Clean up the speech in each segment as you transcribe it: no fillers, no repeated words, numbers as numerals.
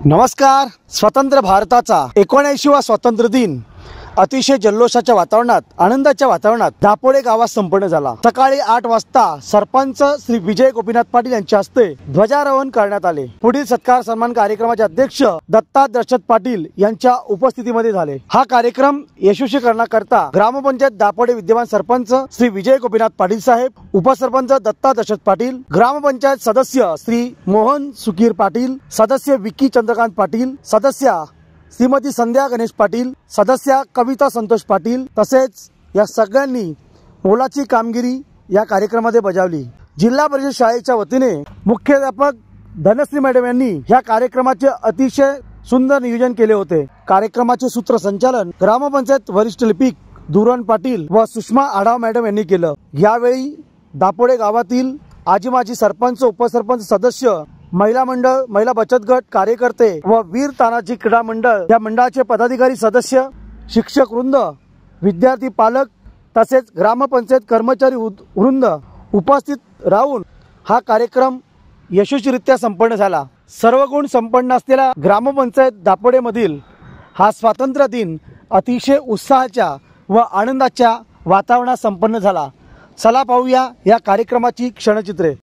नमस्कार. स्वतंत्र भारताचा 79वा स्वातंत्र्य दिन अतिशय जल्लोषाच्या वातावरणात, आनंदाच्या वातावरणात दापोडे गावात संपन्न झाला. सकाळी 8 वाजता सरपंच श्री विजय गोपीनाथ पाटील यांच्या हस्ते ध्वजारोहण करण्यात आले. पुढील सत्कार सन्मान कार्यक्रमाचे अध्यक्ष दत्ता दर्शत पाटील यांच्या उपस्थितीमध्ये झाले. हा कार्यक्रम यशस्वी करण्याकरता ग्रामपंचायत दापोडे विद्यमान सरपंच श्री विजय गोपीनाथ पाटील साहेब, उपसरपंच दत्ता दर्शत पाटील, ग्रामपंचायत सदस्य श्री मोहन सुकीर पाटील, सदस्य विकी चंद्रकांत पाटील, सदस्य श्रीमती संध्या गणेश पाटील, सदस्य कविता संतोष पाटील तसेच या सगळ्यांनी मोलाची कामगिरी या कार्यक्रमामध्ये बजावली. जिल्हा परिषद शाळेच्या वतीने मुख्याध्यापक धनश्री मॅडम यांनी या कार्यक्रमाचे अतिशय सुंदर नियोजन केले होते. कार्यक्रमाचे सूत्रसंचालन ग्रामपंचायत वरिष्ठ लिपिक दुरण पाटील व सुषमा आढाव मॅडम यांनी केलं. यावेळी दापोडे गावातील आजी माजी सरपंच, उपसरपंच, सदस्य, महिला मंडळ, महिला बचत गट, कार्यकर्ते व वीर तानाजी क्रीडा मंडळ या मंडळाचे पदाधिकारी, सदस्य, शिक्षक वृंद, विद्यार्थी पालक तसेच ग्रामपंचायत कर्मचारी वृंद उपस्थित राहून हा कार्यक्रम यशस्वीरित्या संपन्न झाला. सर्व गुण संपन्न असलेला ग्रामपंचायत दापोडे मधील हा स्वातंत्र्य दिन अतिशय उत्साहाच्या व आनंदाच्या वातावरणात संपन्न झाला. चला पाहूया या कार्यक्रमाची क्षणचित्रे.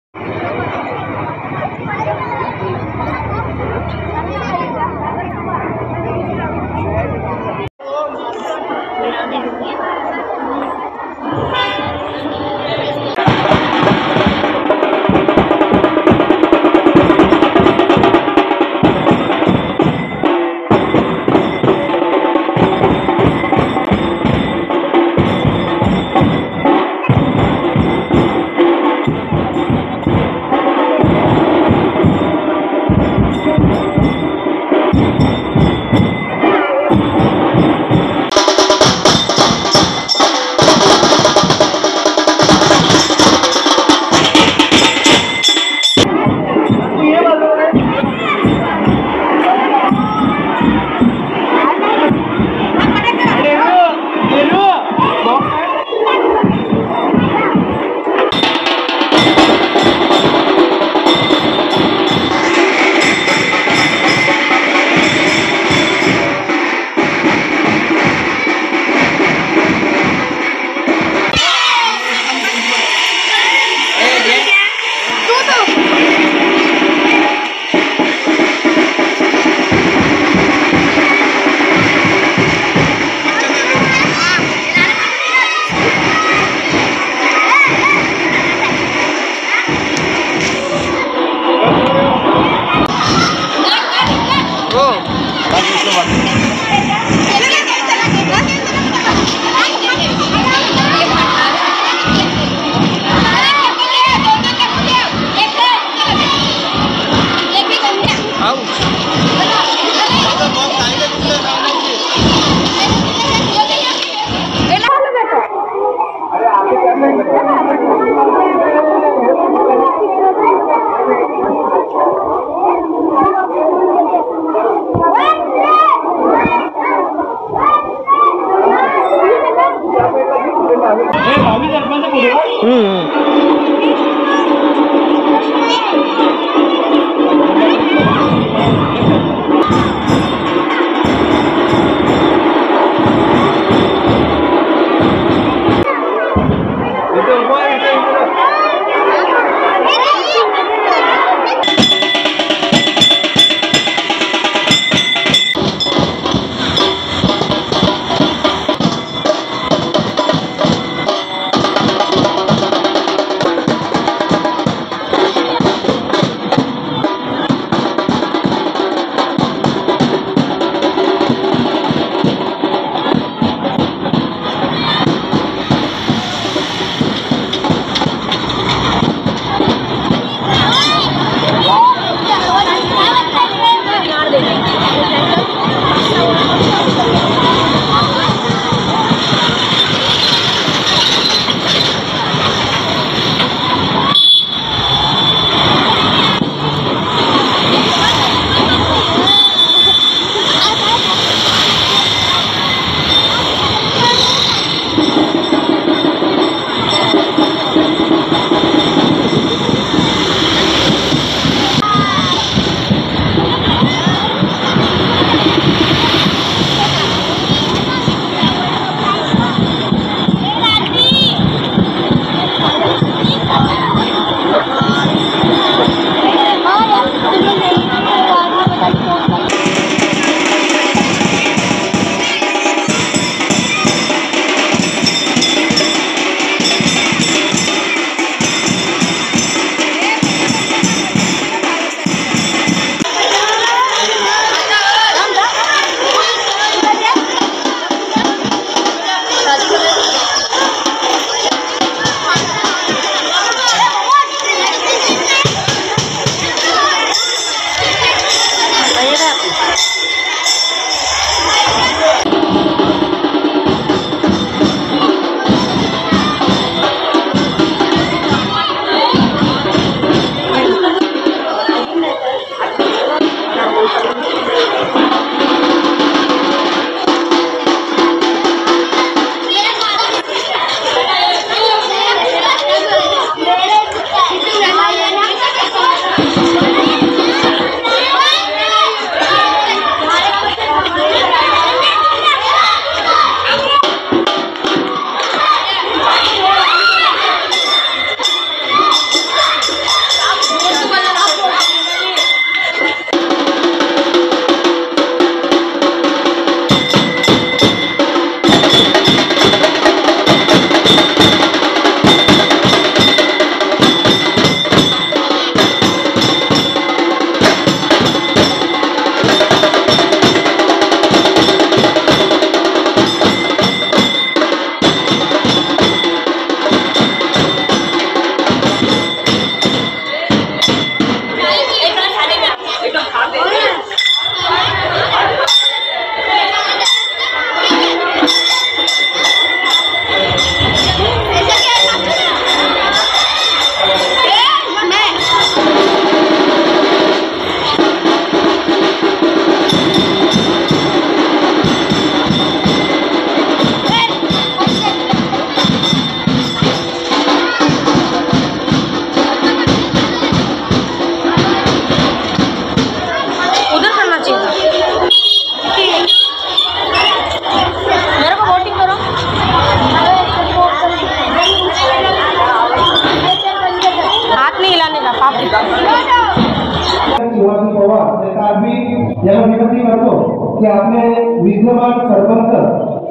नाईक यांना विनंती करतो की आपले विद्यमान सरपंच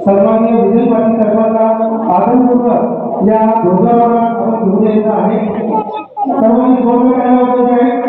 सन्माननीय विजय पाटील साहेबांना आदरपूर्वक या ध्वजारोहणात घेऊन यायचं आहे। सर्वांनी जोरदार टाळ्या वाजवायच्या आहेत।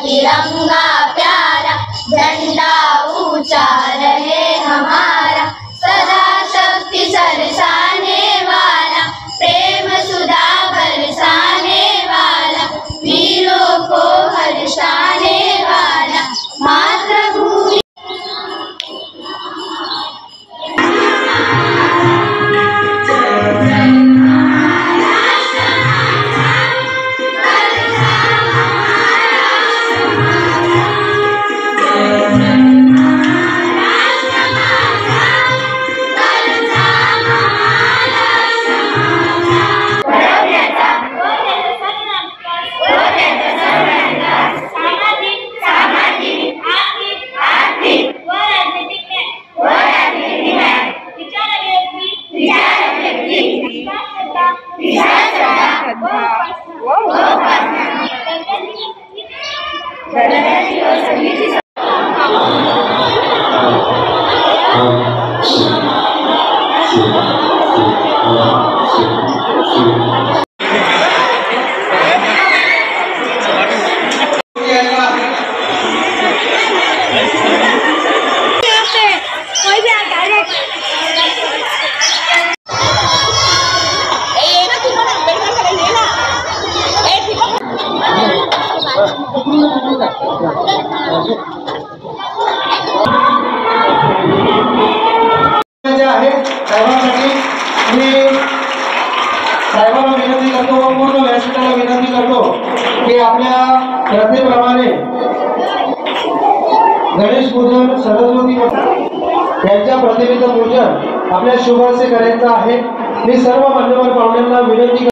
तिरंगा प्यारा झंडा ऊंचा रहे हमारा, सदा शक्ति सरसाने वाला, प्रेम सुधा बरसाने वाला, वीरों को हर्षाने वाला, मातृभूमि साहेबांना विनंती करतो व पूर्ण व्यासपीठाला विनंती करतो की आपल्या प्रथेप्रमाणे गणेश पूजन, सरस्वती यांच्या प्रतिमेचं पूजन आपल्या शुभाचे करायचं आहे। मी सर्व मान्यवर पाहुण्यांना विनंती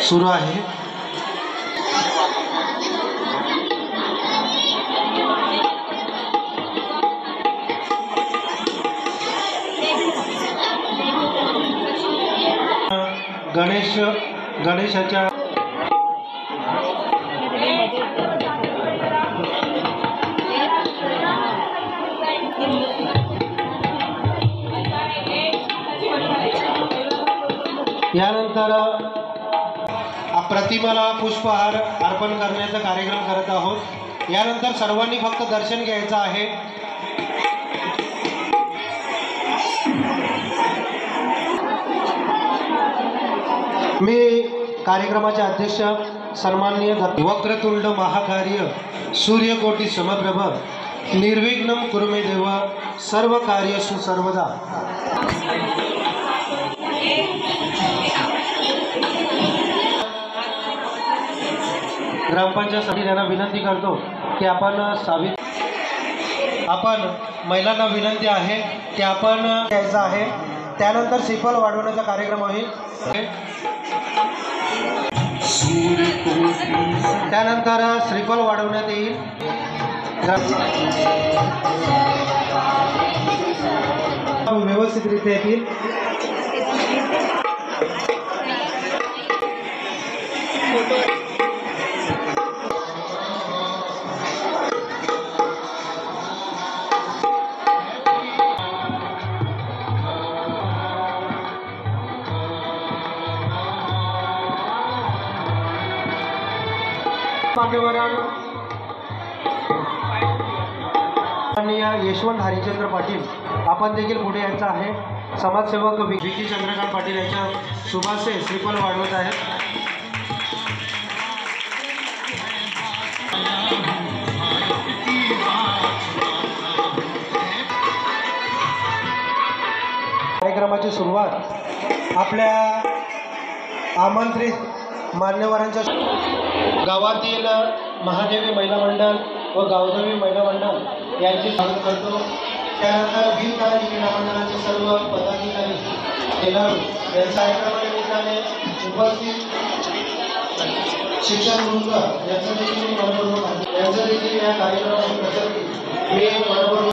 सुरू आहे। गणेशाच्या यानंतर प्रतिमेला पुष्पहार अर्पण करण्याचा कार्यक्रम करत आहोत। यानंतर सर्वांनी फक्त दर्शन घ्यायचं आहे। मी कार्यक्रमाचे अध्यक्ष सन्माननीय वक्रतुंड महाकार्य सूर्यकोटी समप्रभ निर्विघ्नं कुरु मे देव सर्व कार्येषु सर्वदा ग्रामपंचायत यांना विनंती करतो की आपण महिलांना विनंती आहे की आपण यायचं आहे। त्यानंतर श्रीफळ वाढवण्याचा कार्यक्रम होईल। त्यानंतर श्रीफळ वाढवण्यात येईल. व्यवस्थितरित्या येतील. माननीय यशवंत हरिचंद्र पाटील आपण देखील पुढे यांचा आहे. समाजसेवक विकी चंद्रकांत पाटील यांच्या शुभासे श्रीफळ वाढवत आहेत. कार्यक्रमाची सुरुवात आपल्या आमंत्रित मान्यवरांच्या गावातील महादेवी महिला मंडळ व गावदेवी महिला मंडळ यांचे स्वागत करतो. त्यानंतर भीमतारा क्रीडा मंडळाचे सर्व पदाधिकारी खेळाडू यांच्या कार्यक्रमानिमित्ताने उपस्थित शिक्षणवृंद यांचं देखील मनपूर्वक यांचं देखील या कार्यक्रमात प्रसंगी मी मनपूर्वक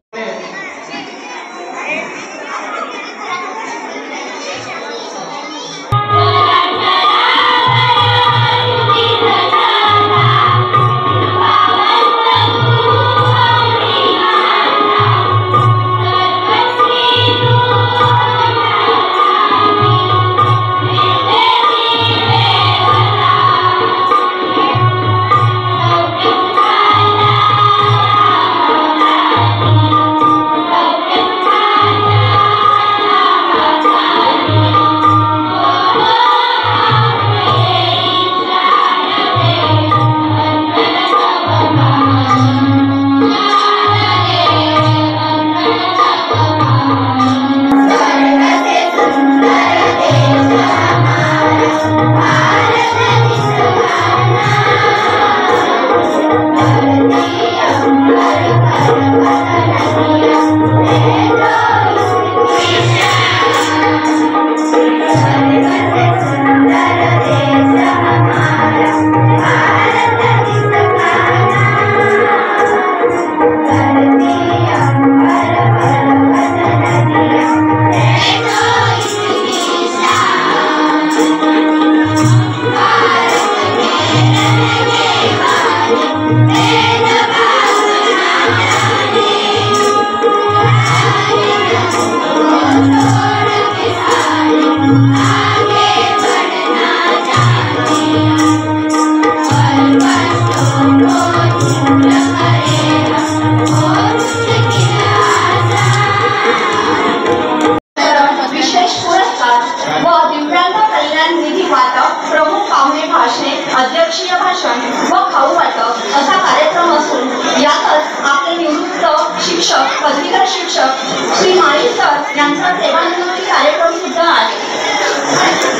अध्यक्षीय भाषण व खाऊ वाटप असा कार्यक्रम असून यातच आपले निवृत्त शिक्षक पदवीधर शिक्षक श्री माळी सर यांचा सेवानिवृत्ती कार्यक्रम सुद्धा आहे.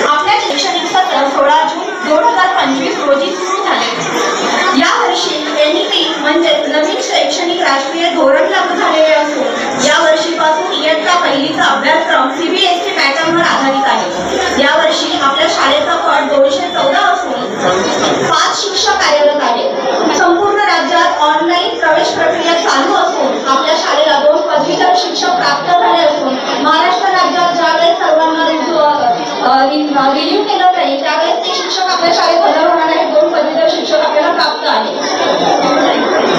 आपल्या शैक्षणिक सत्र 16 जून 2025 रोजी सुरू झाले. यावर्षी NEP म्हणजे नवीन शैक्षणिक राष्ट्रीय धोरण लागू झालेले असून या वर्षीपासून इयत्ता पहिलीचा अभ्यासक्रम CBSE पॅटर्नवर आधारित आहे. यावर्षी आपल्या शाळेचा पट 214 असून 5 शिक्षक कार्यरत आहेत. संपूर्ण राज्यात ऑनलाईन प्रवेश प्रक्रिया चालू असून आपल्या शाळेला 2 पदवीधर शिक्षक प्राप्त झाले असून महाराष्ट्र राज्यात ज्यावेळेस सर्वांना रिन्यू केलं जाईल त्यावेळेस ते शिक्षक आपल्या शाळेत हजर होणार आहेत. 2 पदवीधर शिक्षक आपल्याला प्राप्त आहेत.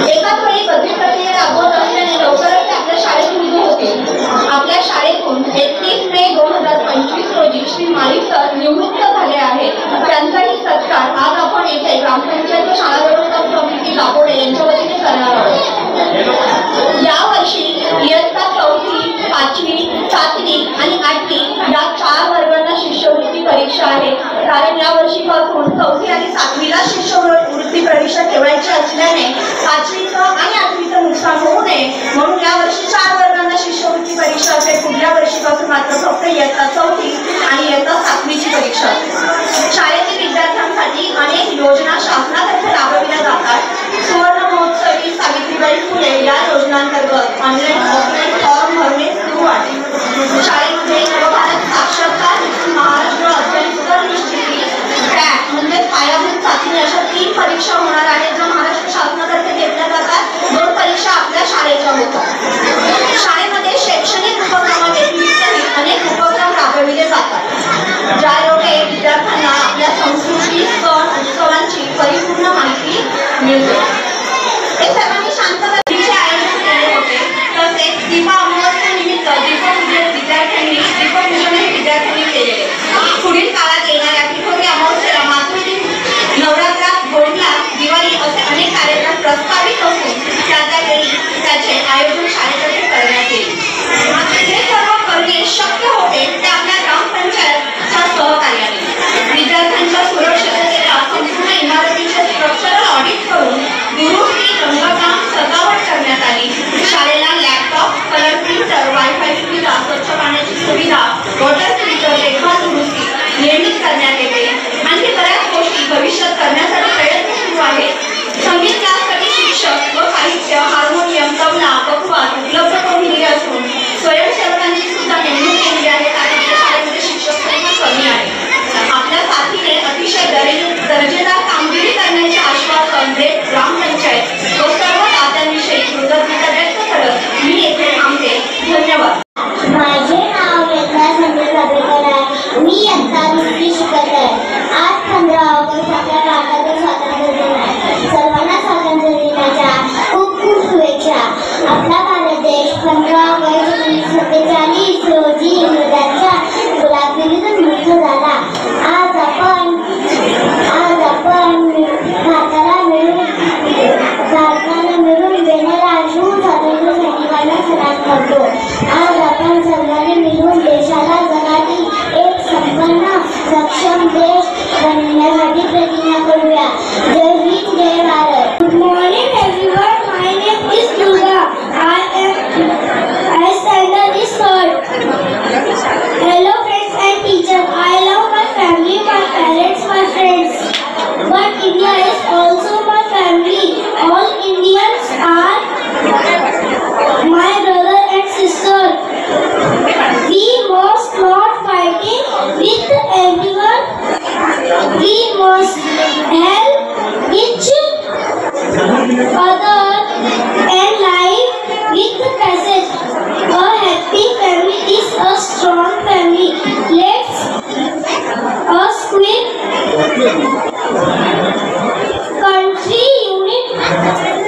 एकाच वेळी पदवी प्रक्रिया राबवत असल्याने लवकरच ते आपल्या शाळेत निघून होतील. आपल्या शाळेतून 31 मे 2025 रोजी श्री माळी सर निवृत्त झाले आहेत. त्यांचाही सत्कार आज आपण येथे ग्रामपंचायत शाळा व्यवस्थापन समिती दापोडे यांच्या वतीने करणार आहोत. यावर्षी इयत्ता 4थी, 5वी, 7वी आणि 8वी या 4 वर्गांना शिष्यवृत्ती परीक्षा आहे. कारण या वर्षीपासून 4थी आणि 7वीला शिष्यवृत्ती परीक्षा ठेवायची असल्याने 5वीचं आणि 8वीचं नुकसान होऊ नये म्हणून या वर्षी 4 वर्गांना शिष्यवृत्ती परीक्षा असेल. पुढल्या वर्षीपासून मात्र फक्त इयत्ता 4थी आणि इयत्ता 7वीची परीक्षा असेल. शाळेतील विद्यार्थ्यांसाठी अनेक योजना शासनातर्फे राबविल्या जातात. सुवर्ण महोत्सवी सावित्रीबाई फुले या योजनांतर्गत ऑनलाईन ऑफलाईन फॉर्म भरणे सुरू आहे. शाळेमध्ये नवभारत साक्षरता महाराष्ट्र अध्ययन स्तर निश्चिती म्हणजे पायाभूत करतो। आज आपण सर्वांनी मिळून देशाला जगातील एक संपन्न सक्षम देश बनवण्यासाठी प्रतिज्ञा करूया। जय हिंद, जय Bharat. Good morning everyone, my name is Durga. I stand this third. Hello friends and teachers. I love my family, my parents, my friends. But India is also my family. All Indians are my brother and sister. We must not fighting with everyone. We must help each other and live with passage. A happy family is a strong family. Let's us quit country unit.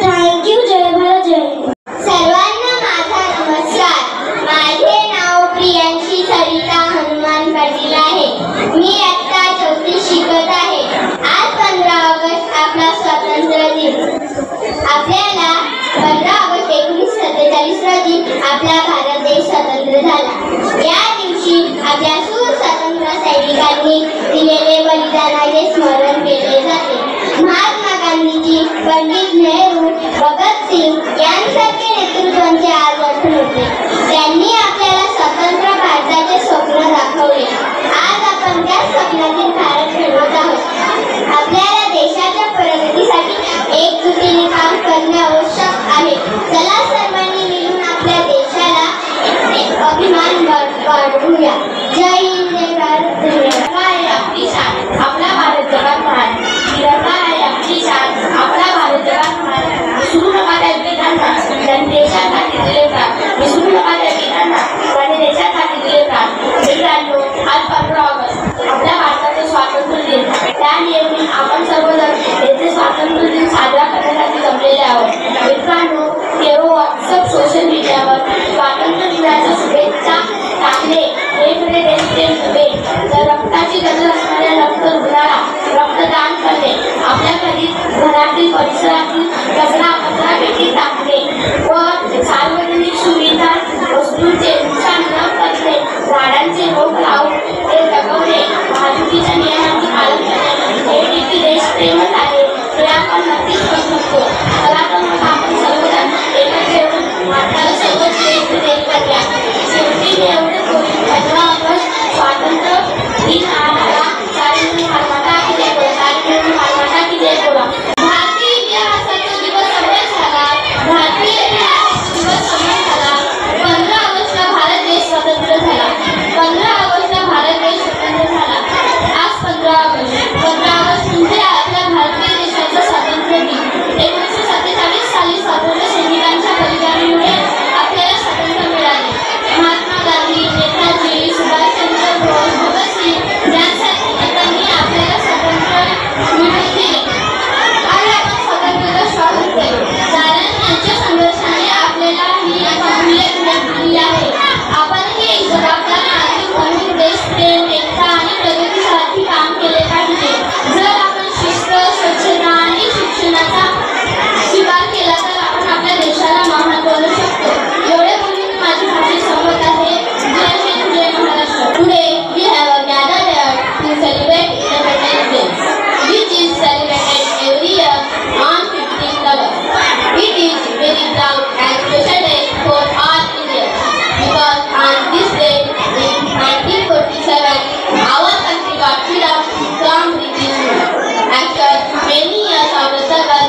Thank you. जय भारत, जय हिंद. सर्वांना माझा नमस्कार. माझे नाव प्रियांशी सरिता हनुमान पाटील आहे. मी आता 4थी शिकत आहे. आज 15 August आपला स्वातंत्र्य दिन. आपल्याला 15 ऑगस्ट 1947 रोजी आपला भारत देश स्वतंत्र झाला. या दिवशी आपल्या शूर स्वातंत्र्य सैनिकांनी दिलेले बलिदानाचे स्मरण केले जाते. महात्मा गांधीजी, पंडित नेहरू, भगत सिंग यांसारखे नेतृत्वांचे आज आठवते. त्यांनी आपल्याला स्वतंत्र भारताचे स्वप्न दाखवले. आज आपण त्या स्वप्नातील भारत घडवत आहोत. आपल्याला देशाच्या प्रगतीसाठी एकजुटीने काम करणे आवश्यक आहे. चला सर्वांनी मिळून आपल्या देशाला अभिमान वाढवूया. जय हिंद, जय भारत. तिरंगा आहे आपली शान, आपला भारत जगात महान. तिरंगा आहे आपली शान, आपला भारत जगात महान. विसरू नका त्या वीरांना, त्यांनी देशासाठी दिले प्राण. विसरू नका त्या वीरांना, त्यांनी देशासाठी दिले प्राण. मित्रांनो, आज 15 ऑगस्ट आपल्या भारताचे स्वातंत्र्य दिन. त्या निमित्ताने आपण सर्वजण येथे स्वातंत्र्य दिन साजरा करण्यासाठी जमलेले आहोत. मित्रांनो, केवळ व्हॉट्सअप, सोशल मीडियावर स्वातंत्र्य दिनाच्या शुभेच्छा टाकणे हे खरे देशप्रेम नव्हे, तर रक्ताची गरज असणाऱ्या रक्त रुग्णाला रक्तदान करणे, आपल्या घरातील परिसरातील कचरा पेटीत टाकणे व सार्वजनिक सुविधा वस्तूंचे नुकसान न करणे, झाडांचे रोप लावून ते जगवणे, वाहतुकीच्या नियमांचे पालन करणे हे देखील देशप्रेमच आहे. हे आपण नक्कीच करू शकतो. चला तर मग आपण सर्वजण एकत्र येऊन भारताला सर्वोच्च देश करूया. शेवटी मी एवढं बोलून 15 ऑगस्ट स्वातंत्र्य दिन आला. सारे माता की जय बोला, सारे माता की जय बोला. भारतीय इतिहासाचा दिवस अभ्यास झाला. भारतीय इतिहासाचा दिवस अभ्यास झाला. 15 ऑगस्टला भारत देश स्वतंत्र झाला. 15 ऑगस्टला भारत देश स्वतंत्र झाला. आज 15 ऑगस्ट म्हणजे आपल्या भारतीय देशाचा स्वातंत्र्य दिन. 1947 साली स्वातंत्र्य सैनिकांच्या बलिदानामुळे आपल्याला स्वातंत्र्य मिळाले. महात्मा गांधी, नेताजी, सुभाषचंद्र बोस, भगत सिंग यांसारख्या नेत्यांनी आपल्याला स्वातंत्र्य मिळवून दिले. आज आपण स्वातंत्र्याचा श्वास घेतोय. कारण त्यांच्या संघर्षाने आपल्याला ही अमूल्य भेट दिली आहे. आपणही एक जबाबदार नागरिक म्हणून देशप्रेम, एकता आणि प्रगतीसाठी काम केले पाहिजे. जर आपण शिस्त, स्वच्छता आणि शिक्षणाचा स्वीकार केला तर आपण आपल्या देशाला महान बनवू शकतो. एवढे बोलून माझी भाषण संपत आहे. जय हिंद, जय Maharashtra. Today we have gathered here to celebrate Independence Day, which is celebrated every year on 15th August. It is very proud and special day for all Indians because on this day in 1947 our country got freedom from British rule. After many years of struggle,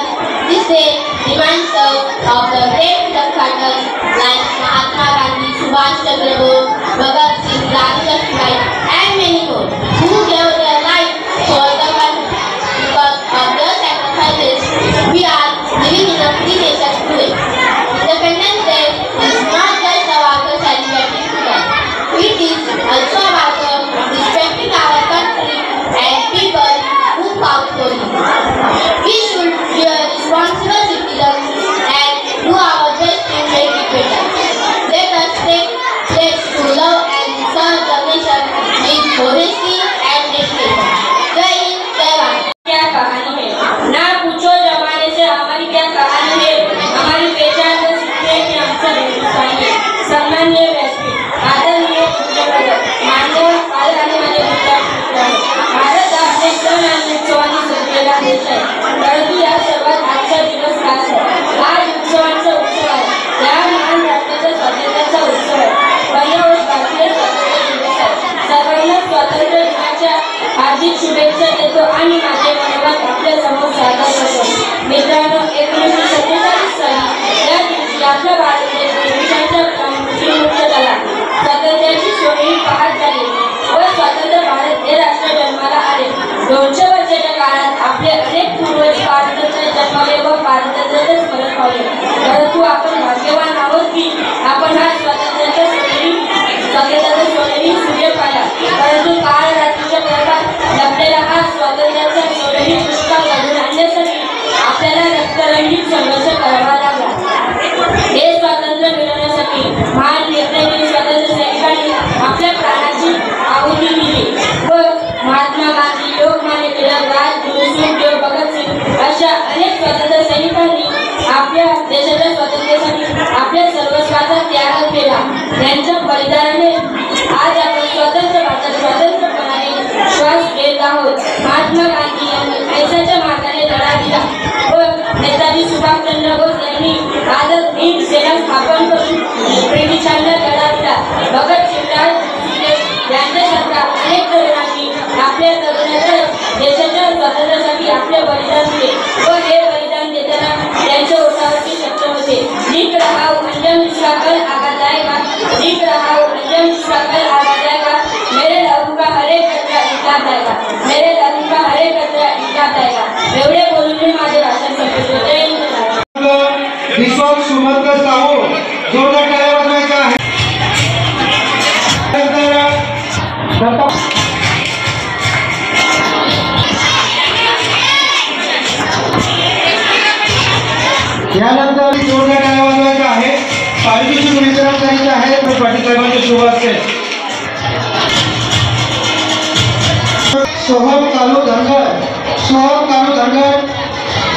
this day reminds us of the great freedom fighters like Mahatma Gandhi, Subhash Chandra Bose, Bhagat Singh, Rani Lakshmi and many more who gave their life for the country. Because of their sacrifices, we are living in a free nation today. Independence Day is not just about celebrating freedom. It is also about respecting our country and people who fought for it. We should be a responsible citizens and do our best to make it better. Let us take pledge to love and serve the nation with honesty and dedication. जय हिंद, जय भारत. क्या कहानी है, ना पूछो जमाने से हमारी क्या कहानी है. हमारी पहचान तो सीखते हैं कि हम सब हिंदुस्तानी हैं. सन्माननीय व्यासपीठ, आदरणीय मान्यवर पालक आणि माझे विद्यार्थी, भारत हा अनेक सण आणि उत्सवांनी सजलेला देश आहे, परंतु या सर्वात आजचा दिवस खास आहे. आज उत्सवांचा उत्सव आहे. या महान राष्ट्राच्या स्वातंत्र्याचा उत्सव आहे. 15 वर्ष भारतीय स्वातंत्र्य दिवस आहे. सर्वांना स्वातंत्र्य दिनाच्या हार्दिक शुभेच्छा देतो आणि माझे मनोगत आपल्या समोर सादर करतो. मित्रांनो, 1947 साली या दिवशी आपला भारत देश ब्रिटिशांच्या मुक्त झाला. स्वातंत्र्याची सोहळी पहाट झाली व स्वतंत्र भारत हे राष्ट्र जन्माला आले. 200 वर्षाच्या काळात आपले अनेक पूर्वज पारतंत्र्य जन्मले व पारतंत्र्यातच मरण पावले. परंतु आपण भाग्यवान आहोत की आपण हा स्वातंत्र्याचा सोनेरी सूर्य पाहिला. परंतु काळ रात्रीच्या प्रभात लपलेला हा स्वातंत्र्याचा सोनेरी पुष्कळ घडून आणण्यासाठी आपल्याला रक्तरंजित संघर्ष करावा लागला. हे स्वातंत्र्य मिळवण्यासाठी महान नेत्यांनी स्वातंत्र्य सैनिकांनी आपल्या प्राणाची आहुती दिली व महात्मा गांधी, लोकमान्य टिळक, राजगुरू, सुखदेव, भगतसिंग अशा अनेक स्वातंत्र्य सैनिकांनी आपल्या देशाच्या स्वातंत्र्यासाठी आपल्या सर्वस्वाचा त्याग केला. त्यांच्या बलिदानाने आज आपण स्वतंत्र भारतात स्वतंत्रपणाने श्वास घेत आहोत. महात्मा गांधी यांनी पैशाच्या मार्गाने लढा दिला व नेताजी सुभाषचंद्र बोस यांनी आझाद हिंद सेना स्थापन करून ब्रिटिशांना लढा दिला. भगतसिंग, यांच्यासारख्या अनेक तरुणांनी आपल्या तरुणाच्या देशाच्या स्वातंत्र्यासाठी आपले बलिदान दिले व हे बलिदान देताना त्यांच्या ओठावरती सत्य होते. लिख रहा हूं अंजम जिसका कल आगा जाएगा, लिख रहा हूं अंजम जिसका कल आगा जाएगा, मेरे लहू का हर एक कचरा इकलात आएगा, मेरे लहू का हर एक कचरा इकलात आएगा. एवढे बोलून मी माझे भाषण संपवतो. जय हिंद. विश्वास सुमंत साहू जोरदार टाळ्या वाजवायच्या आहे. यानंतर जोरदार टाळ्या वाजवायच्या आहे. पारितोषिक वितरण करायचे आहे. पाटील साहेबांचे शुभ असते. सोहम कालू धनगर, सोहम कालू धनगर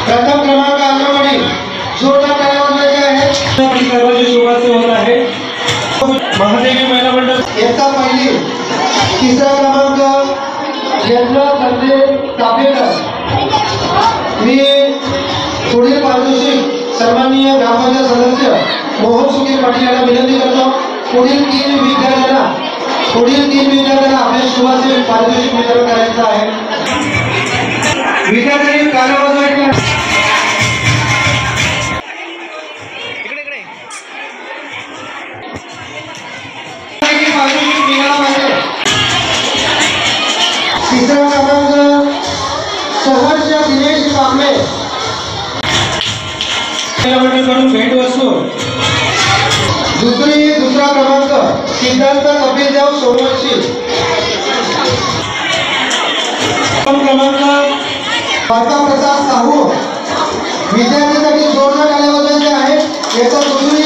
प्रथम क्रमांक अंगणवाडी. जोरदार टाळ्या वाजवायच्या आहेत. पाटील साहेबांचे शुभ असते होत आहे. महादेवी महिला मंडळ इयत्ता पहिली, तिसरा क्रमांक यज्ञ संजय चापेकर. मी पुढील पारितोषिक सन्माननीय ग्रामपंचायत सदस्य मोहन सुखी पाटील यांना विनंती करतो. पुढील तीन विद्यार्थ्यांना आपल्या शुभाचे पारितोषिक वितरण करायचं आहे. विद्यार्थ्यांनी टाळ्या वाजवायच्या. पारितोषिक मिळाला पाहिजे. तिसरा क्रमांक सहर्ष दिनेश कांबळे कडून भेटवस्तू. दुसरा क्रमांक सिद्धांत कपिलदेव सोमवंशी. क्रमांक पार्था प्रसाद साहू. विद्यार्थ्यांसाठी जोरदार टाळ्या वाजवायचे आहे. याचा दुसरी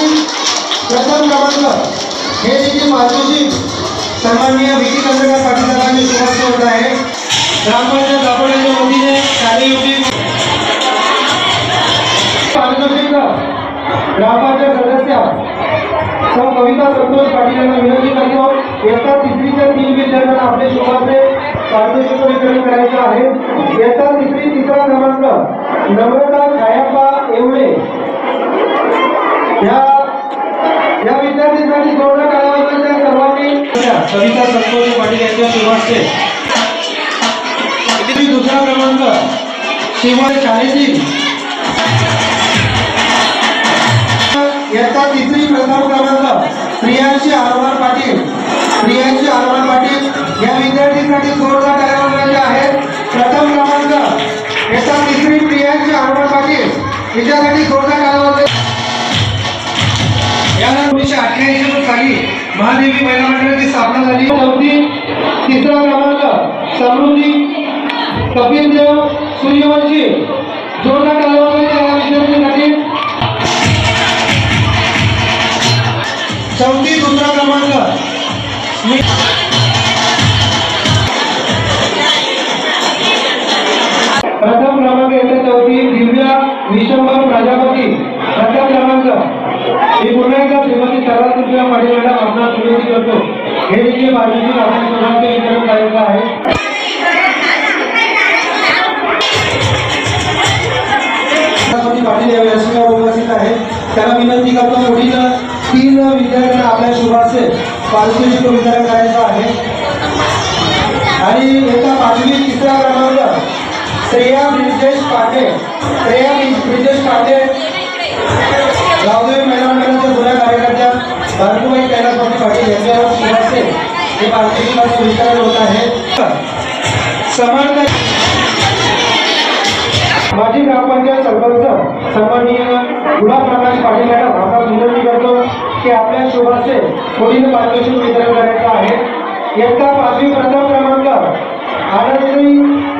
प्रथम क्रमांक हे देखील पारितोषिक सन्माननीय विकी चंद्रकांत पाटील साहेबांनी शुभारंभ होत आहे. ग्रामपंचायत दापोलीच्या वतीने कार्ययोगी पारितोषिक ग्रामपंचायत सदस्य सौ कविता संतोष पाटील यांना विनंती करतो. इयत्ता तिसरीच्या 3 विद्यार्थ्यांना आपले शुभाचे पारितोषिक वितरण करायचे आहे. इयत्ता तिसरी तिसरा क्रमांक नम्रता छायाप्पा एवढे या विद्यार्थ्यांसाठी जोरदार टाळ्या वाजवायच्या सर्वांनी. कविता संतोष पाटील यांच्या शुभाचे. दुसरा क्रमांक शिवाय शाळेतील. इयत्ता तिसरी प्रथम क्रमांक प्रियांशी आरवार पाटील. या विद्यार्थ्यांसाठी जोरदार टाळ्या वाजवायच्या आहेत. प्रथम क्रमांक इयत्ता तिसरी प्रियांशी आरवार पाटील हिच्यासाठी जोरदार टाळ्या वाजवायच्या. यानंतर 1988 साली महादेवी महिला मंडळाची स्थापना झाली. तिसरा क्रमांक समृद्धी कपिलदेव सूर्यवंशी. जोरदार टाळ्या वाजवायच्या या विद्यार्थ्यांसाठी. दुसरा क्रमांक प्रथम क्रमांक येत्या 4थी दिव्या विशंभर प्रजापती. प्रथम क्रमांक ही पुन्हा एकदा श्रीमती सर्वात तुळशीराम पाटील मॅडम आपणास विनंती करतो हे देखील पारितोषिक आपल्या सर्वांचे वितरण करायचं आहे. पाटील या व्यासपीठावर उपस्थित आहेत. त्याला विनंती करतो पुढील 3 विद्यार्थ्यांना आपल्या शुभाचे पारितोषिक वितरण करायचं आहे. आणि इयत्ता 5वी 3रा क्रमांक श्रेया ब्रिजेश पांडे गावदेवी महिला मंडळाच्या जुन्या कार्यकर्त्या भारतूबाई कैलासवासी पाटील यांच्यावर शुभाचे हे पारितोषिकाचे वितरण होत आहे. समर्थ माजी ग्रामपंचायत सरपंच सन्माननीय गुलाब प्रकाश पाटील मॅडम आपणास विनंती करतो की आपल्या शुभाचे पुढील पारितोषिक वितरण करायचं आहे. इयत्ता 5वी प्रथम क्रमांक आनंदी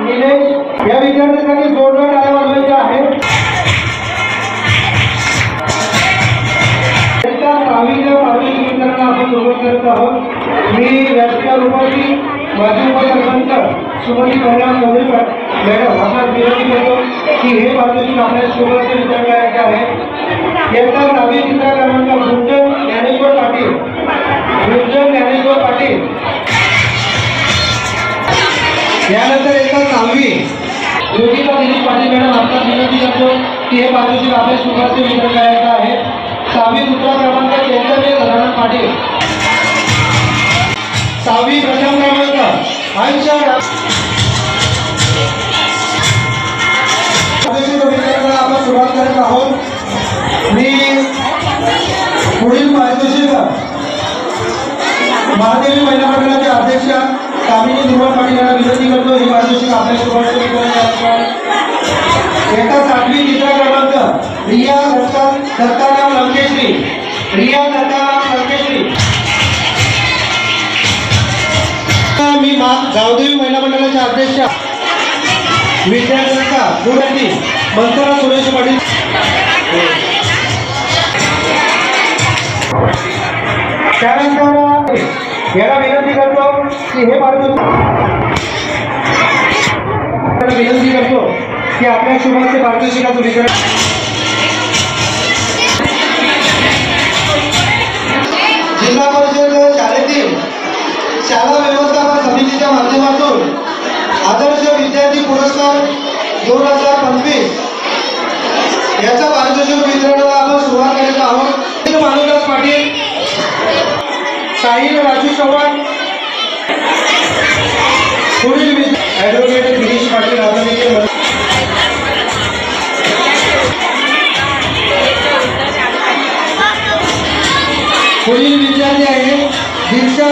निलेश या विद्यार्थ्यांसाठी जोरदार टाळ्या वाजवायच्या आहेत. इयत्ता 6वीच्या पारितोषिक वितरणाला आपण सुरुवात करत आहोत. मी व्यासपीठावर उपस्थित माजी उपसरपंच सुमती कल्याण चौधरी मॅडम आपणास विनंती करतो की हे पारितोषिक आपल्या शुभाचे वितरण करायचे आहे. इयत्ता 6वी 3रा क्रमांक गुंजन ज्ञानेश्वर पाटील यानंतर इयत्ता 6वी योगिता दिलीप पाटील मॅडम आपणास विनंती करतो की हे पारितोषिक आपल्या शुभाचे वितरण करायचं आहे. 6वी 2रा क्रमांक चैतन्य सदानंद पाटील 6वी प्रथम क्रमांक अंश वितरणाला आपण सुरुवात करत आहोत. मी पुढील पारितोषिक महादेवी महिला मंडळाच्या अध्यक्षा कामिनी दुर्वा पाटील यांना विनंती करतो हे पारितोषिक आपल्या शुभाचे वितरण करायचं आहे. इयत्ता 7वी 3रा क्रमांक रिया दत्ताराम लंकेश्री मी गावदेवी महिला मंडळाच्या अध्यक्षा विद्यार्थ्यांचा गुरुजी मंतरा सुरेश पाटील त्यानंतर याला विनंती करतो की हे विनंती करतो की आपल्या शुभाचे पारितोषिकाचं वितरण जिल्हा परिषद शाळेतील शाळा व्यवस्थापन समितीच्या माध्यमातून आदर्श विद्यार्थी पुरस्कार 2025 याचा पारितोषिक वितरणाला आपण सुरुवात करत आहोत. मानुदास पाटील साहिल राजू चव्हाण पुढील ॲडव्होकेट गिरीश पाटील आपण देखील पुढील विद्यार्थी आहे दीक्षा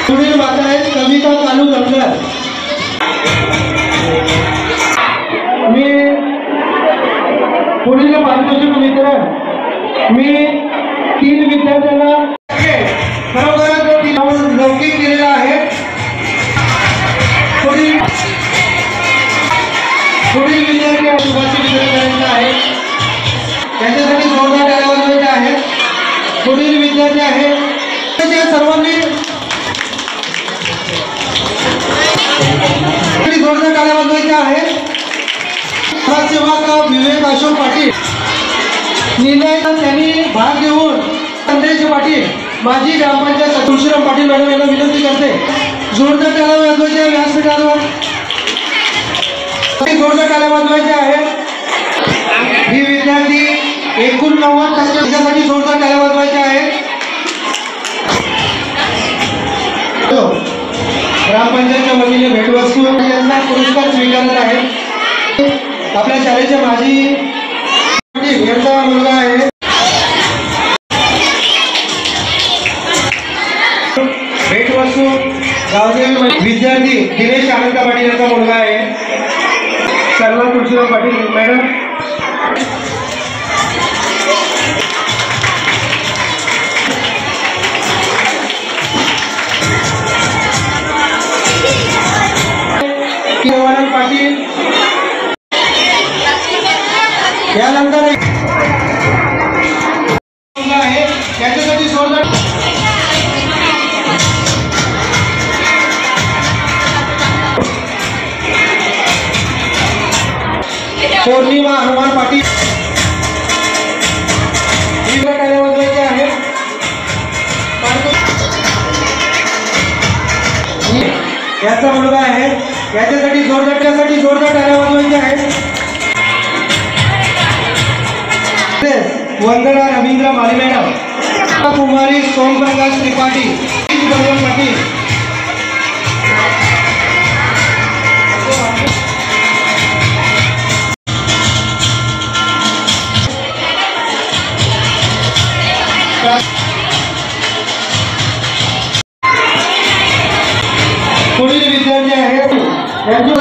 पुढील माता आहेत कविता कालू दंगर. मी पुढील पारितोषिक वितरण मी 3 विद्यार्थ्यांना खरोखरच लौकिक दिलेला आहे. पुढील विद्यार्थी शुभाचे वितरण करायचं आहे. त्यांच्यासाठी जोरदार टाळ्या वाजवायच्या आहेत. पुढील विद्यार्थी आहे सर्वांनी जोरदार टाळ्या वाजवायच्या आहेत. समाजसेवक विवेक अशोक पाटील निर्णय त्यांनी भाग घेऊन संदेश पाटील माजी ग्रामपंचायत तुळशीराम पाटील मॅडम यांना विनंती करते जोरदार टाळ्या वाजवायच्या व्यासपीठावर जोरदार टाळ्या वाजवायच्या आहेत. ही विद्यार्थी 89% जोरदार टाळ्या वाजवायच्या आहेत. ग्रामपंचायतच्या वतीने भेटवस्तू यांना पुरस्कार स्वीकारत आहेत. आपल्या शाळेचे माजी यांचा मुलगा आहे भेटवस्तू गावदेवी विद्यार्थी दिनेश आनंद पाटील यांचा मुलगा आहे. सन्मान तुळशीराम पाटील मॅडम. पाटील यानंतर आहे त्याच्यासाठी जोरदार पौर्णिमा हनुमान पाटील मुलगा आहे, याच्यासाठी जोरदार टाळ्या वाजवायच्या आहेत. वंदना रवींद्र माली मॅडम, कुमारी सोमप्रकाश त्रिपाठी, पाटील, पुढील विद्यार्थी आहेत यांची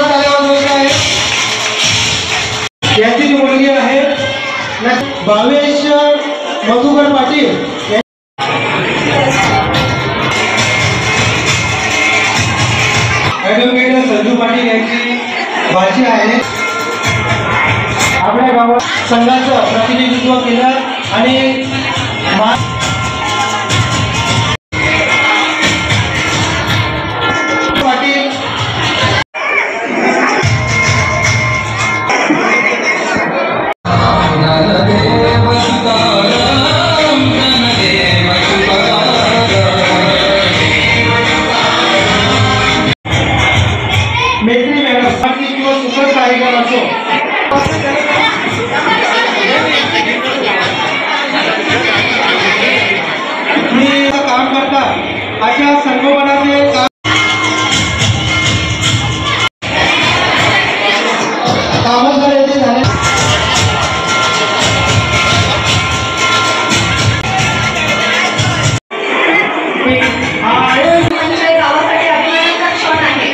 याची जी मुलगी आहे भावेश मधुकर पाटील, ॲडव्होकेट संजू पाटील यांची भाची आहे. आपल्या गावात संघाचं प्रतिनिधित्व केलं आणि काम करतात अशा संगोपनाचे कामगार येथे झाले. गावासाठी अभिमानाचा क्षण आहे.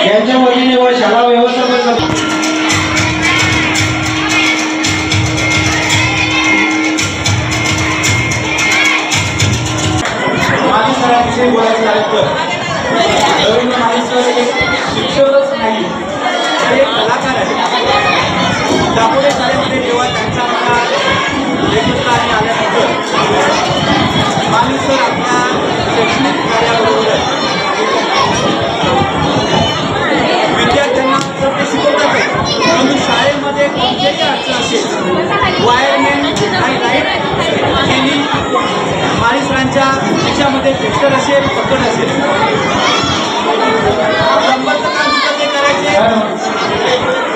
यांच्या वतीने व शाळा व्यवस्थापन माली सरांविषयी बोलायचं झालं तर रवींद्र माली सर एक शिक्षकच नाही तर एक कलाकार आहे. दापोडे शाळेमध्ये जेव्हा त्यांचा मला लेखकाने आल्यानंतर माली सर आपल्या शैक्षणिक कार्याबरोबर विद्यार्थ्यांना तर ते शिकवतातच, परंतु शाळेमध्ये कोणत्याही अडचण असेल, वायरमॅन आणि लाईट गेली, माली सरांच्या खिशामध्ये फिक्सर असेल, पकड असेल, प्लंबरचं काम सुद्धा ते करायचे.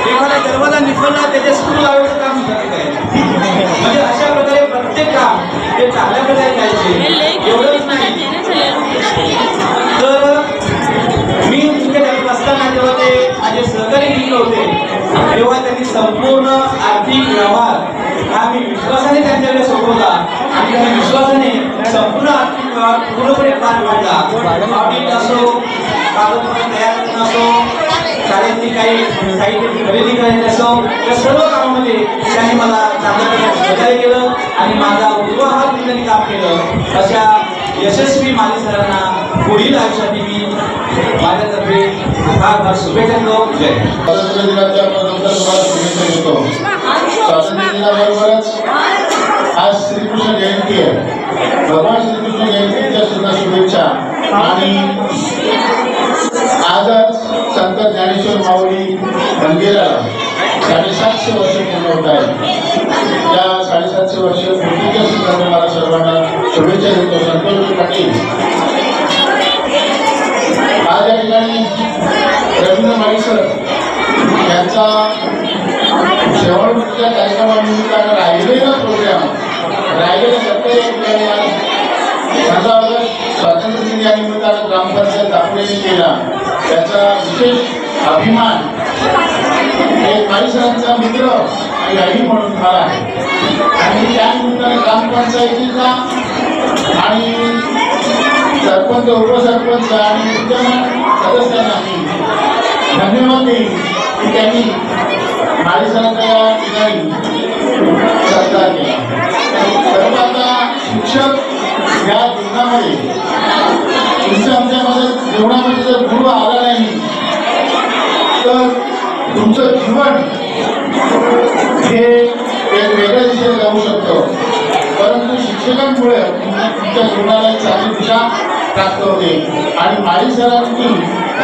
एखादा दरवाजा निखळला त्याचे स्क्रू लावायचं काम सुद्धा ते करायचे. म्हणजे अशा प्रकारे प्रत्येक काम ते चांगल्या प्रकारे करायचे. एवढंच नाही तर मी तिथे करत असताना जेव्हा ते माझे सहकारी मित्र होते तेव्हा त्यांनी संपूर्ण आर्थिक व्यवहार हा मी विश्वासाने त्यांच्याकडे सोपवला आणि त्या विश्वासाने संपूर्ण आर्थिक व्यवहार पूर्णपणे पार पाडला. ऑडिट असो, कागदपत्र तयार करणं असो, शाळेतली काही साहित्य खरेदी करायची असो, या सर्व कामामध्ये त्यांनी मला चांगल्या प्रकारे सहकार्य केलं आणि माझा उजवा हात त्यांनी काम केलं. अशा यशस्वी माली सरांना पुढील आयुष्यासाठी मी माझ्यातर्फे फार शुभेच्छा देतो. जय. स्वातंत्र्य दिनाच्या तुम्हाला शुभेच्छा देतो. स्वातंत्र्य दिनाबरोबरच आज श्रीकृष्ण जयंती आहे. भगवान श्रीकृष्ण जयंतीच्या सुद्धा शुभेच्छा. आणि आजच संत ज्ञानेश्वर माऊली मंदिराला 750 वर्ष पूर्ण होत आहेत. या 750 वर्ष पूर्तीच्या सुद्धा मला सर्वांना शुभेच्छा देतो. संतोष पाटील आज या ठिकाणी रवींद्र माली सर यांचा शेवटच्या कार्यक्रमानिमित्तानं राहिलेला प्रोग्राम राहिलेल्या सत्तर या ठिकाणी आज 15 ऑगस्ट स्वातंत्र्य दिन या निमित्तानं ग्रामपंचायत दापोडेने केला. त्याचा विशेष अभिमान एक माली सरांचा मित्र आणि आई म्हणून मला आहे. आणि त्या निमित्तानं ग्रामपंचायतीचा आणि सरपंच, उपसरपंच आणि विद्यमान सदस्यांना मी धन्यवाद देईन की त्यांनी माली सरांच्या या ठिकाणी सत्कार केला. सर्व आता शिक्षक या जीवनामध्ये तुमच्या आमच्यामध्ये जीवनामध्ये जर गुरु आला नाही तर तुमचं जीवन हे एक वेगळ्या दिशेने जाऊ शकतं. परंतु शिक्षकांमुळे तुमच्या जीवनाला एक चांगली दिशा प्राप्त होते. आणि माली सरांनी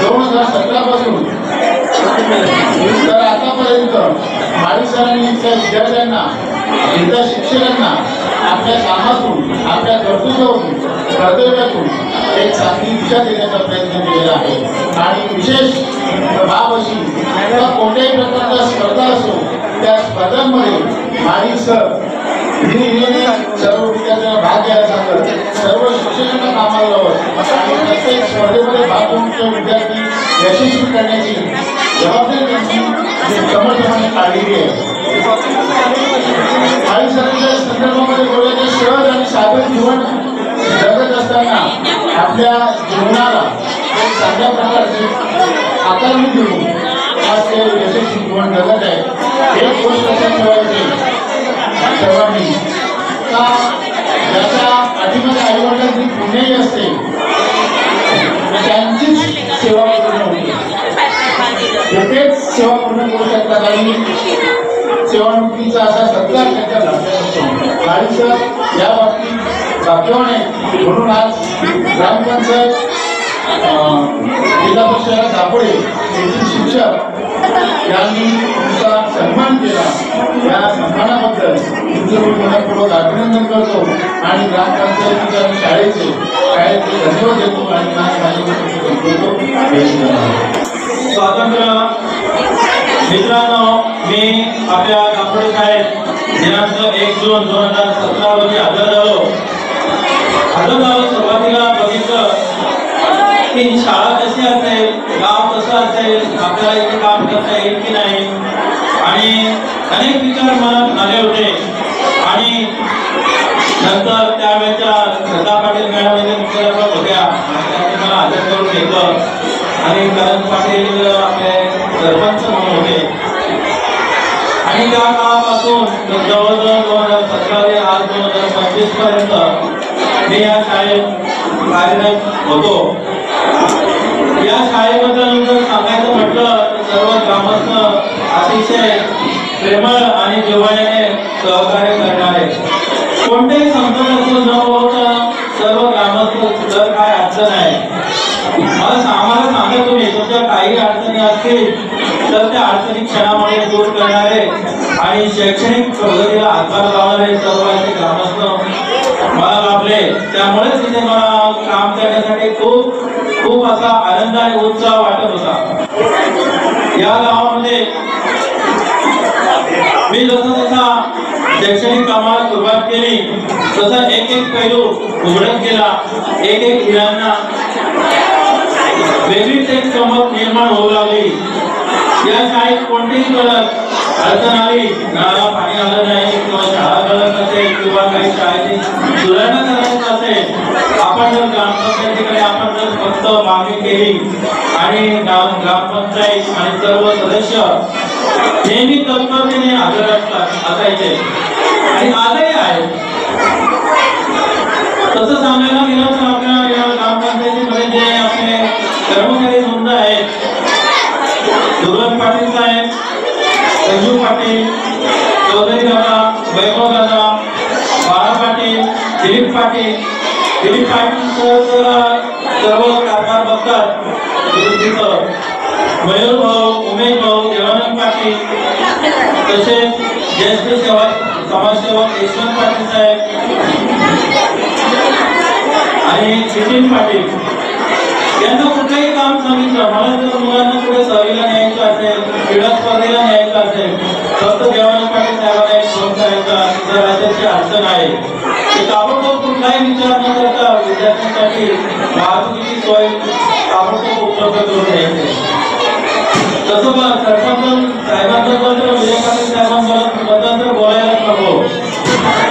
2017 पासून तर आतापर्यंत माळी सरांनी त्या विद्यार्थ्यांना इतर शिक्षकांना आपल्या कामातून आपल्या कर्तव्यातून एक चांगली दिशा देण्याचा प्रयत्न केलेला आहे. आणि विशेष बाब अशी कोणत्याही प्रकारच्या स्पर्धा असो त्या स्पर्धांमध्ये माळी सर सर्व विद्यार्थ्यांना भाग घ्यायला सांगत, सर्व शिक्षकांना कामाला लावत आणि प्रत्येक स्पर्धेमध्ये भाग घेऊन विद्यार्थी यशस्वी करण्याची जबाबदारी त्यांची समर्थपणे काढलेली आहे. माळी सरांच्या संदर्भामध्ये बोलायचे सहज आणि साधं जीवन जगत असताना आपल्या जीवनाला एक चांगल्या प्रकारची आकारणी देऊन आज ते यशस्वी जीवन जगत आहे. एक गोष्ट लक्षात ठेवायची सर्वांनी का ज्याच्या पाठीमध्ये आईवडिलांची पुण्याही असते त्यांचीच सेवा पूर्ण होते. तेच सेवा पूर्ण करू शकतात आणि सेवानिवृत्तीचा असा सत्कार त्यांच्या लक्षात असतो. माळी सर या बाबतीत भाग्यवान आहे. म्हणून आज ग्रामपंचायत जिल्हा परिषद दापोडे येथील शिक्षक यांनी तुमचा सन्मान केला. या सन्मानाबद्दल तुमचं मी मनपूर्वक अभिनंदन करतो आणि ग्रामपंचायतीच्या शाळेचे धन्यवाद देतो आणि स्वातंत्र्य मित्रांनो, मी आपल्या दापोडे शाळेत दिनांक 1 जून 2017 रोजी हजर झालो. सुरुवातीला बघितलं की ही शाळा कशी असेल, गाव कसं असेल, आपल्याला इथे काम करता येईल की नाही, आणि अनेक विचार मनात आले होते. आणि नंतर त्यावेळेच्या श्रद्धा पाटील मॅडम यांनी मुख्याध्यापक होत्या आणि त्यांनी मला हजर करून घेतलं आणि करण पाटील आपले सरपंच म्हणून होते. आणि त्या काळापासून जवळजवळ 2017 ते आज 2025 पर्यंत मी या शाळेत कार्यरत होतो. या शाळेबद्दल जर सांगायचं म्हटलं तर सर्व ग्रामस्थ अतिशय प्रेमळ आणि जिव्हाळ्याने सहकार्य करणारे, कोणतेही संकट असो न होता सर्व ग्रामस्थ जर काय अडचण आहे आम्हाला सांगा, तुम्ही तुमच्या काही अडचणी असतील तर त्या अडचणी क्षणामध्ये दूर करणारे आणि शैक्षणिक प्रगतीला हातभार लावणारे सर्व असे ग्रामस्थ मला लाभले. त्यामुळेच तिथे मला काम करण्यासाठी खूप असा आनंद आणि उत्साह वाटत होता. या गावामध्ये मी जसा शैक्षणिक कामाला सुरुवात केली तसा एक पैलू उघडत गेला. एक हिरांना वेगळीच एक चमक निर्माण होऊ लागली. या शाळेत कोणतीही अडचण आली, नळाला पाणी आलं नाही किंवा शाळा गळत असेल किंवा काही शाळेची सुधारणा करायची असेल, आपण जर ग्रामपंचायतीकडे आपण जर फक्त मागणी केली आणि ग्रामपंचायत आणि सर्व सदस्य नेहमी तत्परतेने हजर असायचे आणि आजही आहे. तसं सांगायला गेलं तर आपल्या या ग्रामपंचायतीमध्ये जे आपले कर्मचारी वृंद आहेत, दुर्लभ पाटील साहेब, संजू पाटील, चौधरी दादा, वैभव दादा, बाळा पाटील, दिलीप पाटील सर्व कारभार बघतात. मयूर भाऊ, उमेश भाऊ, देवानंद पाटील, तसेच ज्येष्ठ समाजसेवक यशवंत पाटील साहेब आणि नितीन पाटील यांना कुठलंही काम सांगितलं, मला जर मुलांना कुठे सहलीला न्यायचं असेल, क्रीडा स्पर्धेला न्यायचं असेल, फक्त देवानंद पाटील साहेबांना एक फोन करायचा, जर राज्याची अडचण आहे ते ताबडतोब कुठलाही विचार न करता विद्यार्थ्यांसाठी वाहतुकीची सोय ताबडतोब उपलब्ध करून द्यायची. तसं सरपंच साहेबांबद्दल तर विजय पाटील साहेबांबद्दल तर बोलायलाच नको.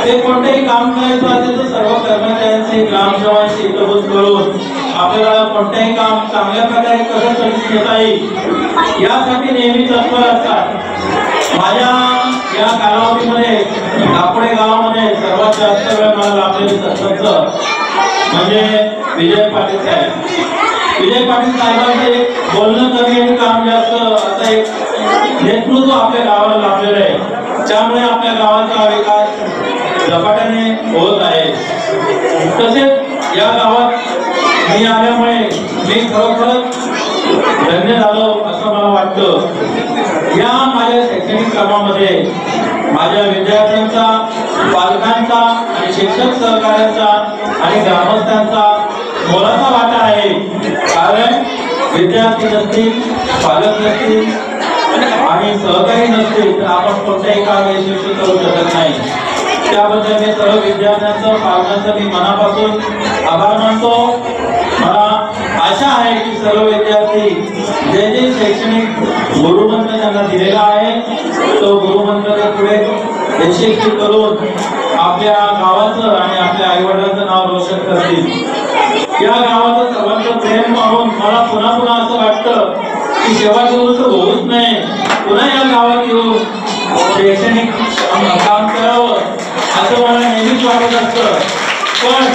ते कोणतेही काम करायचं असेल तर सर्व कर्मचाऱ्यांशी ग्रामसेवांशी एकभूत करून आपल्याला कोणतेही काम चांगल्या प्रकारे कसं करून घेता येईल यासाठी नेहमी तत्पर असतात. माझ्या या कालावधीमध्ये दापोडे गावामध्ये सर्वात जास्त वेळ मला लाभलेले सरपंच म्हणजे विजय पाटील साहेब. विजय पाटील साहेबांचे बोलणं कमी आणि काम जास्त असं एक नेतृत्व आपल्या गावाला लाभलेलं आहे. त्यामुळे आपल्या गावाचा विकास झपाट्याने होत आहे. तसेच या गावात मी आल्यामुळे मी खरोखरच धन्य झालो असं असं मला वाटतं. या माझ्या शैक्षणिक कामामध्ये माझ्या विद्यार्थ्यांचा, पालकांचा आणि शिक्षक सहकाऱ्यांचा आणि ग्रामस्थांचा मोलाचा वाटा आहे. कारण विद्यार्थी नसतील, पालक नसतील आणि सहकारी नसतील तर आपण कोणत्याही काम यशस्वी करू शकत नाही. त्याबद्दल मी सर्व विद्यार्थ्यांचं, पालकांचं मी मनापासून आभार मानतो. मला आशा आहे की सर्व विद्यार्थी जे जे शैक्षणिक गुरुमंत्र त्यांना दिलेला आहे तो गुरुमंत्र पुढे यशस्वी करून आपल्या गावाचं आणि आपल्या आईवडिलांचं नाव रोशन करतील. या गावाचं सर्वांचं प्रेम पाहून मला पुन्हा पुन्हा असं वाटतं की सेवानिवृत्त होऊच नाही, पुन्हा या गावात येऊन शैक्षणिक काम करावं असं मला नेहमीच वाटत असतं. पण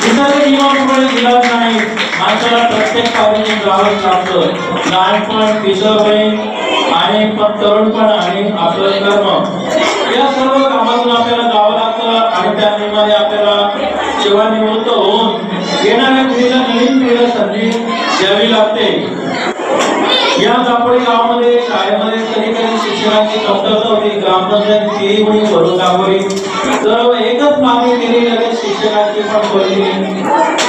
निसर्ग नियमाप्रमाणे इलाज नाही, माणसाला प्रत्येक पायरीने जावंच लागतं. लहानपण, किशोरवयीन आणि तरुणपण आणि आपलं कर्म या सर्व कामातून आपल्याला जावं लागतं आणि त्या नियमाने आपल्याला सेवानिवृत्त होऊन येणाऱ्या पिढीला, नवीन पिढीला संधी द्यावी लागते. या दापोडी गावामध्ये शाळेमध्ये कधी कधी शिक्षणाची कमतरता होती. ग्रामपंचायत केली म्हणून भरून दाखवली, सर्व एकच मागणी केली, लगेच शिक्षकांची पण बोलली.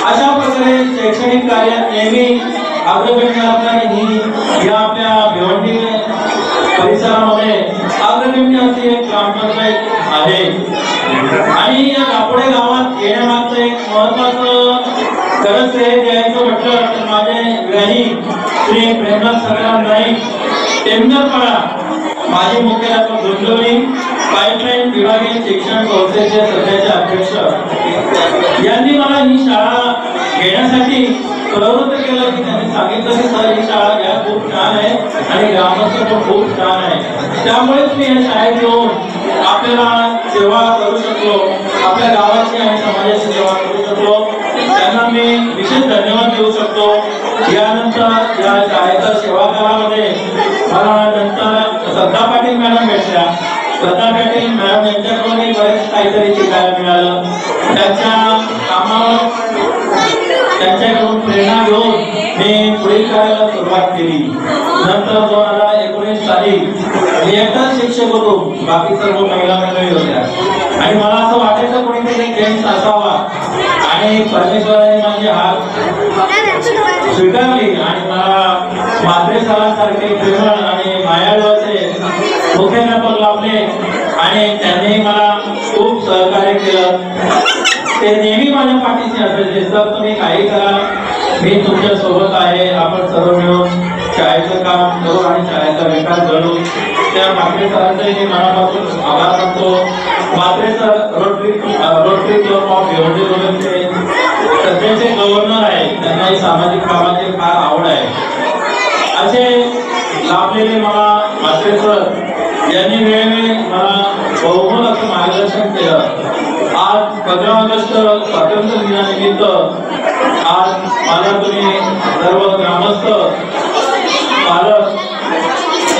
अशा प्रकारे शैक्षणिक कार्यात नेहमी अग्रगण्य असणारी ही या आपल्या भिवंडी परिसरामध्ये अग्रगण्य अशी एक ग्रामपंचायत आहे. आणि या दापोडे गावात येण्यामागचं एक महत्वाचं खरं श्रेय द्यायचं म्हटलं तर माझे ग्राही श्री प्रेमनाथ संग्राम नाईक, टेमनरपाडा, माजी मुख्याध्यापक गुंजवणी, पाईपलाईन विभागीय शिक्षण संस्थेचे सध्याचे अध्यक्ष यांनी मला ही शाळा घेण्यासाठी प्रवृत्त केलं. की त्यांनी सांगितलं की सर ही शाळा घ्या, खूप छान आहे आणि ग्रामस्थ पण खूप छान आहे. त्यामुळेच मी या शाळेत येऊन आपल्याला सेवा करू शकलो, आपल्या गावाची आणि समाजाची सेवा करू शकलो. त्यांना मी विशेष धन्यवाद देऊ शकतो. यानंतर या शाळेच्या सेवा काळामध्ये मला नंतर श्रद्धा पाटील मॅडम भेटल्या. श्रद्धा पाटील मॅडम यांच्याकडून बरेच काहीतरी शिकायला मिळालं. त्यांच्या कामावर त्यांच्याकडून प्रेरणा घेऊन मी पुढील कार्याला सुरुवात केली. नंतर 2019 साली मी एकटाच शिक्षक होतो, बाकी सर्व महिला मंडळी होत्या आणि मला असं वाटायचं कोणीतरी जेंट्स असावा आणि परमेश्वराने माझी हात स्वीकारली आणि मला म्हात्रे सरांसारखे प्रेमळ आणि मायाळू असे मुख्याध्यापक लाभले आणि त्यांनी मला खूप सहकार्य केलं. ते नेहमी माझ्या पाठीशी असायचे, सर तुम्ही काही करा, मी तुमच्या सोबत आहे, आपण सर्व मिळून शाळेचं काम करू आणि शाळेचा विकास घडू. त्या म्हात्रे सरांचे मी मनापासून आभार मानतो. Mhatre sir rotary club of Bhiwandi रोडचे सध्याचे गव्हर्नर आहे, त्यांनाही सामाजिक कामाची फार आवड आहे. असे लाभलेले मला म्हात्रे सर यांनी वेळोवेळी मला बहुमोल असं मार्गदर्शन केलं. आज 15 ऑगस्ट स्वातंत्र्य दिनानिमित्त आज मला तुम्ही सर्व ग्रामस्थ, पालक,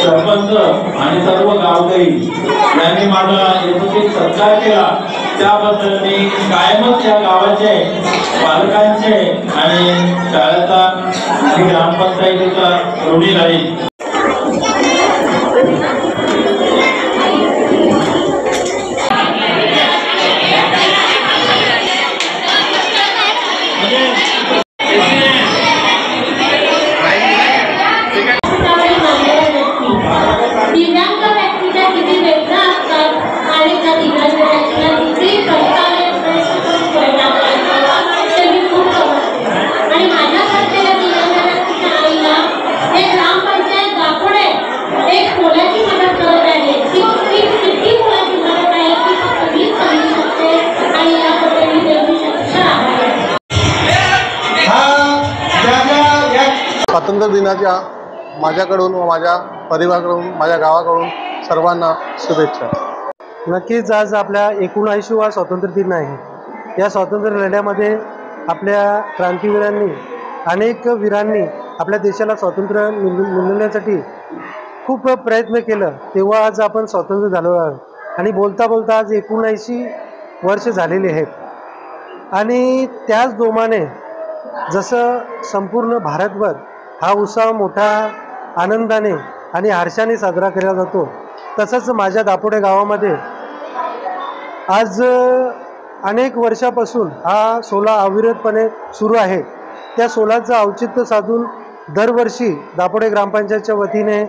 सरपंच आणि सर्व गावकरी यांनी माझा यथोचित सत्कार केला. त्याबद्दल मी कायमच या गावाचे, पालकांचे आणि शाळेचा आणि ग्रामपंचायतीचा ऋणी राहील. स्वातंत्र्य दिनाच्या माझ्याकडून व माझ्या परिवाराकडून, माझ्या गावाकडून सर्वांना शुभेच्छा. नक्कीच आज आपल्या 79वा स्वातंत्र्य दिन आहे. या स्वातंत्र्य लढ्यामध्ये आपल्या क्रांतीवीरांनी, अनेक वीरांनी आपल्या देशाला स्वातंत्र्य मिळवण्यासाठी खूप प्रयत्न केलं. तेव्हा आज आपण स्वातंत्र्य झालो आहोत आणि बोलता बोलता आज 79 वर्ष झालेली आहेत. आणि त्याच जोमाने जसं संपूर्ण भारतभर हा उत्सव मोठा आनंदाने आणि हर्षाने साजरा केला जातो. तसंच माझ्या दापोडे गावामध्ये आज अनेक वर्षापासून हा सोहळा अविरतपणे सुरू आहे. त्या सोहळ्याचं औचित्य साधून दरवर्षी दापोडे ग्रामपंचायतच्या वतीने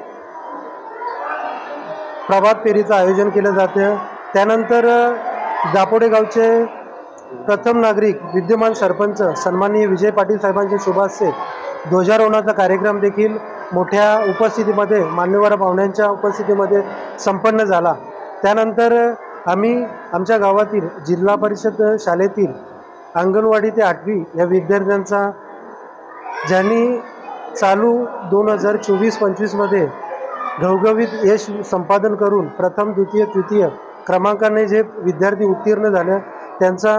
प्रभात फेरीचं आयोजन केलं जातं. त्यानंतर दापोडे गावचे प्रथम नागरिक विद्यमान सरपंच सन्माननीय विजय पाटील साहेबांचे शुभ हस्ते ध्वजारोहणाचा कार्यक्रम देखील मोठ्या उपस्थितीमध्ये मान्यवर पाहुण्यांच्या उपस्थितीमध्ये संपन्न झाला. त्यानंतर आम्ही आमच्या गावातील जिल्हा परिषद शाळेतील अंगणवाडी ते 8वी या विद्यार्थ्यांचा ज्यांनी चालू 2024-25मध्ये घवघवीत यश संपादन करून प्रथम द्वितीय तृतीय क्रमांकाने जे विद्यार्थी उत्तीर्ण झाले त्यांचा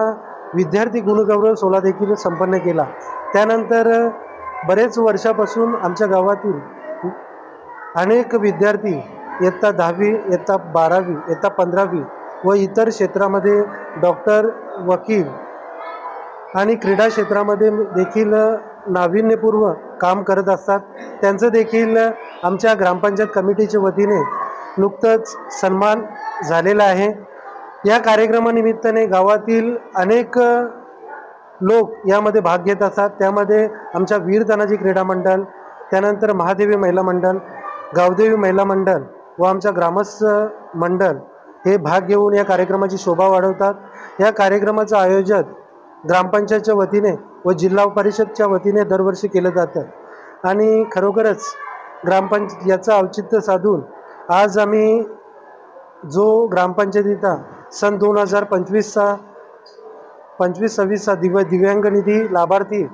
विद्यार्थी गुणगौरव सोहळा देखील संपन्न केला. त्यानंतर बरेच वर्षापासून आमच्या गावातील अनेक विद्यार्थी इयत्ता 10वी, इयत्ता 12वी, इयत्ता 15वी व इतर क्षेत्रामध्ये डॉक्टर, वकील आणि क्रीडा क्षेत्रामध्ये देखील नाविन्यपूर्व काम करत असतात. त्यांचं देखील आमच्या ग्रामपंचायत कमिटीच्या वतीने नुकतंच सन्मान झालेला आहे. या कार्यक्रमानिमित्ताने गावातील अनेक लोक यामध्ये भाग घेत असतात. त्यामध्ये आमच्या वीर तानाजी क्रीडा मंडळ, त्यानंतर महादेवी महिला मंडळ, गावदेवी महिला मंडळ व आमच्या ग्रामस्थ मंडळ हे भाग घेऊन या कार्यक्रमाची शोभा वाढवतात. या कार्यक्रमाचं आयोजन ग्रामपंचायतच्या वतीने व जिल्हा परिषदच्या वतीने दरवर्षी केलं जातं आणि खरोखरच याचं औचित्य साधून आज आम्ही जो ग्रामपंचायतीचा सन 2025-26 दिव्यांग निधी लाभार्थी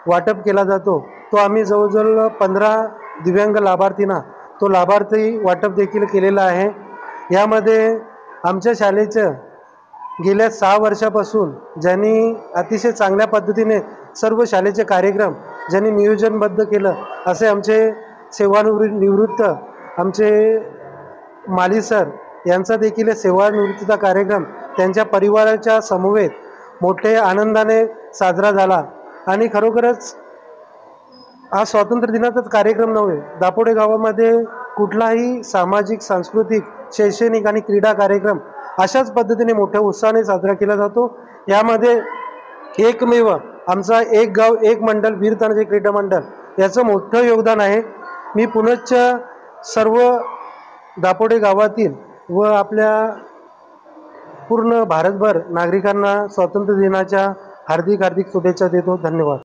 वाटप केला जातो, तो आम्ही जवळजवळ 15 दिव्यांग लाभार्थींना तो लाभार्थी वाटप देखील केलेला आहे. यामध्ये आमच्या शाळेचं गेल्या 6 वर्षापासून ज्यांनी अतिशय चांगल्या पद्धतीने सर्व शाळेचे कार्यक्रम ज्यांनी नियोजनबद्ध केलं असे आमचे सेवानिवृत्त आमचे माली सर यांचा देखील सेवानिवृत्तीचा कार्यक्रम त्यांच्या परिवाराच्या समवेत मोठ्या आनंदाने साजरा झाला. आणि खरोखरच हा स्वातंत्र्य दिनाचाच कार्यक्रम नव्हे, दापोडे गावामध्ये कुठलाही सामाजिक, सांस्कृतिक, शैक्षणिक आणि क्रीडा कार्यक्रम अशाच पद्धतीने मोठ्या उत्साहाने साजरा केला जातो. यामध्ये एकमेव आमचा एक गाव एक मंडळ वीर तानाजी क्रीडा मंडळ याचं मोठं योगदान आहे. मी पुनश्च सर्व दापोडे गावातील व आपल्या पूर्ण भारतभर नागरिकांना स्वातंत्र्य दिनाच्या हार्दिक शुभेच्छा देतो. धन्यवाद.